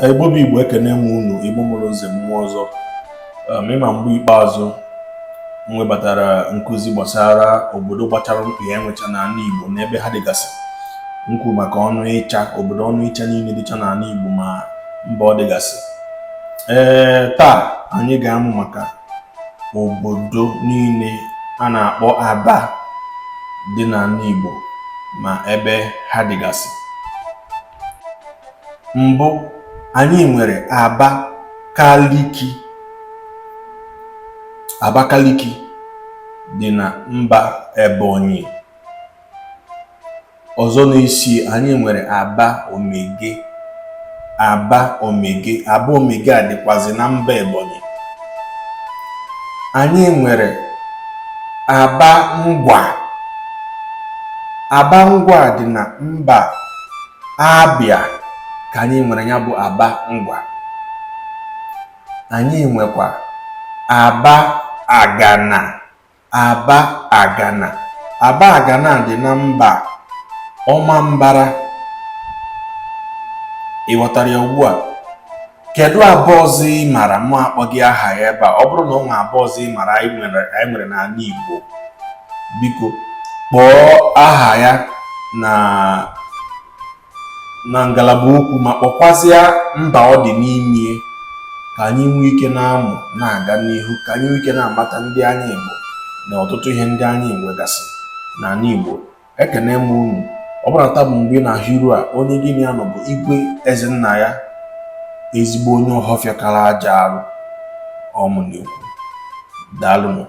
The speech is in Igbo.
Igbo bụ Igbo, ekene m unu. Igbo mụrụ nze mmụọ ọzọ. Ịma mgbe ikpeazụ m webatara nkụzi gbasara obodo gbachara mkpa ya enwecha n'ala Igbo n'ebe ha dịgasị. Nkwu maka ọnụ ịcha, obodo ọnụ ịcha niile dịcha n'ala Igbo ma mba ọ dịgasị. Taa anyị ga-amụ maka obodo niile a na-akpọ Aba dị n'ala Igbo ma ebe ha dịgasị. Mbụ, anyị nwere Abakaliki dị na mba Ebonyi. Ọzọ na-esi, anyị nwere Aba Omege a dịkwazi na mba Ebonyi. Anyị nwere Aba Ngwa dị na mba Abia ka anyị nwere ya bụ Aba Ngwa. Anyị nwekwa Aba Agana dị na mba Ọmambara. Ị ghọtara ya ugbu a? Kedu Aba ọzọ ị mara mụ akpọ gị aha ya ebe a? Ọ bụrụ na ọ nwe Aba ọzọ ị mara anyị nwere n'ala Igbo, biko kpọọ aha ya na ngalaba okwu ma kpọkwazịa mba ọ dị n'ime, ka anyị nwee ike na-amụ na-aga n'ihu, ka anyị nwee ike na-amata ndị anyị Igbo na ọtụtụ ihe ndị anyị nwegasị n'ala Igbo. Ekene m unu. Ọ bụrụ na taa bụ mgbe ị na-ahụ iru a, onye gị na ya nọ bụ Igwe Ezenna, ezigbo onye Ọhafịa kara aja arụ ọmụ na-ekwu. Daalụnụ.